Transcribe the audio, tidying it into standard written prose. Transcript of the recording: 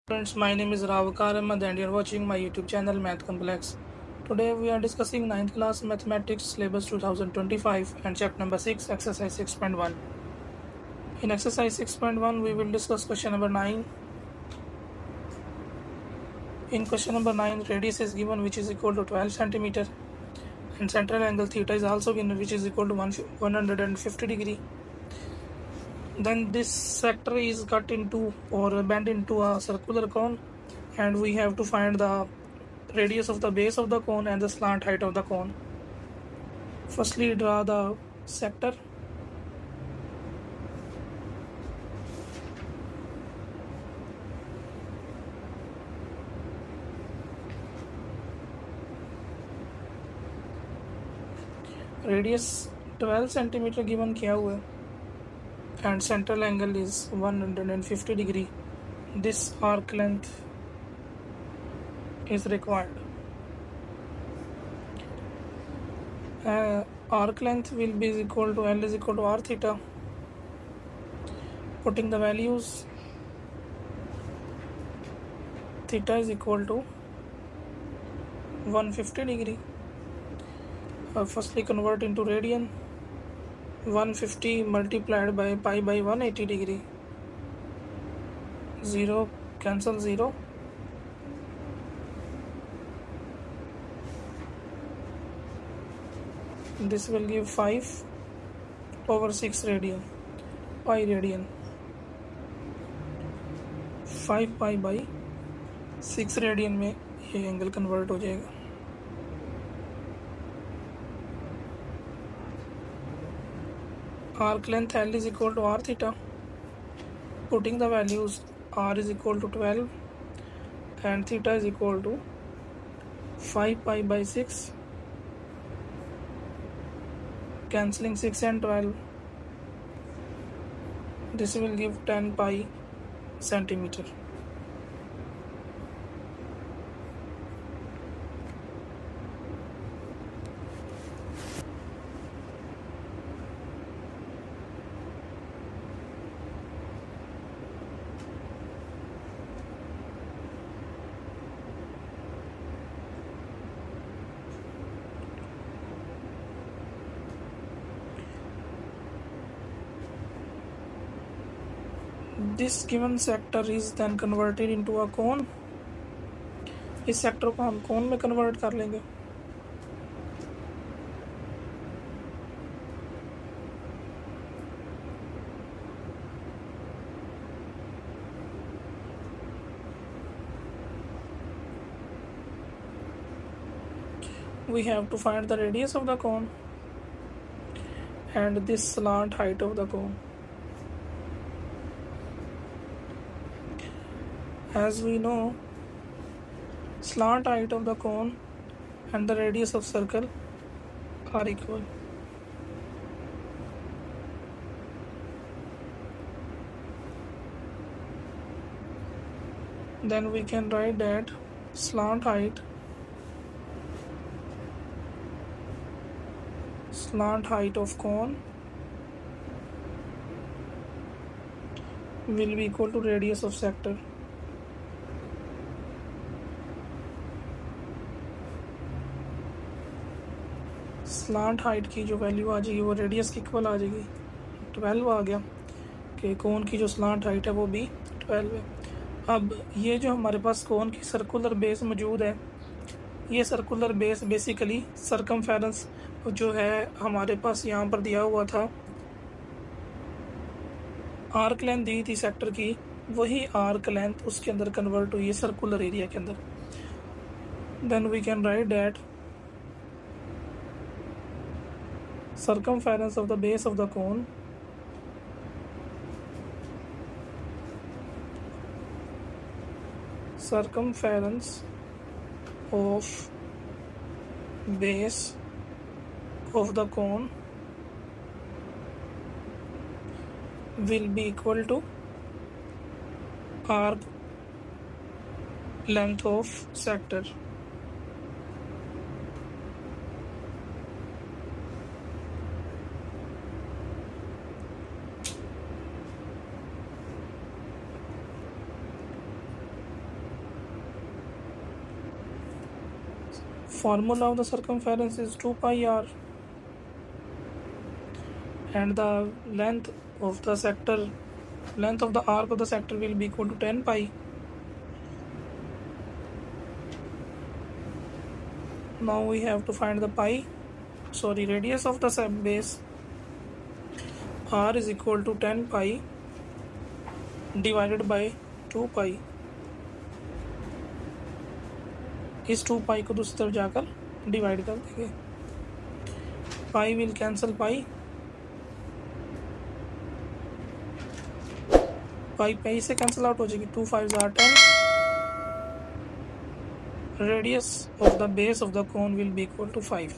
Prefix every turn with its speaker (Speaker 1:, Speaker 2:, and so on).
Speaker 1: Friends, my name is Ravakar Ahmed and you're watching my YouTube channel Math Complex. Today we are discussing ninth class Mathematics syllabus 2025 and chapter number 6, exercise 6.1. In exercise 6.1, we will discuss question number 9. In question number 9, radius is given which is equal to 12 centimeter and central angle theta is also given which is equal to 150 degree. Then this sector is cut into or bent into a circular cone and we have to find the radius of the base of the cone and the slant height of the cone. Firstly, draw the sector. Radius 12 centimeter given किया हुआ है and central angle is 150 degree. This arc length is required. Arc length will be equal to L is equal to R theta. Putting the values, theta is equal to 150 degree. Firstly convert into radian. 150 multiplied by pi by 180 degree. 0 cancel 0. This will give 5 over 6 radian. Pi radian. 5 pi by 6 radian में ये angle convert हो जाएगा. Arc length L is equal to R theta. Putting the values, R is equal to 12 and theta is equal to 5 pi by 6. Cancelling 6 and 12. This will give 10 pi centimeter. This given sector is then converted into a cone. इस sector को हम कोन में convert कर लेंगे. We have to find the radius of the cone and this slant height of the cone. As we know, slant height of the cone and the radius of circle are equal. Then we can write that slant height of cone will be equal to radius of sector. Slant height की जो value आ जाएगी वो radius की equal आ जाएगी. 12 आ गया कि कोन की जो स्लांट हाइट है वो भी 12 है. अब ये जो हमारे पास कोन की सर्कुलर बेस मौजूद है, ये सर्कुलर बेस बेसिकली सरकमफेरेंस जो है हमारे पास यहाँ पर दिया हुआ था, आर्क लेंथ दी थी सेक्टर की, वही आर्क लेंथ उसके अंदर कन्वर्ट हुई है सर्कुलर एरिया के अंदर. Then we can write that circumference of the base of the cone circumference of base of the cone will be equal to arc length of sector. formula of the circumference is 2 pi r, and the length of the arc of the sector will be equal to 10 pi. Now we have to find the radius of the base. R is equal to 10 pi divided by 2 pi. इस 2 पाई को दूसरी तरफ जाकर divide कर देंगे. पाई will cancel पाई से cancel out हो जाएगी. 2 5s are 10. Radius of the base of the cone will be equal to 5.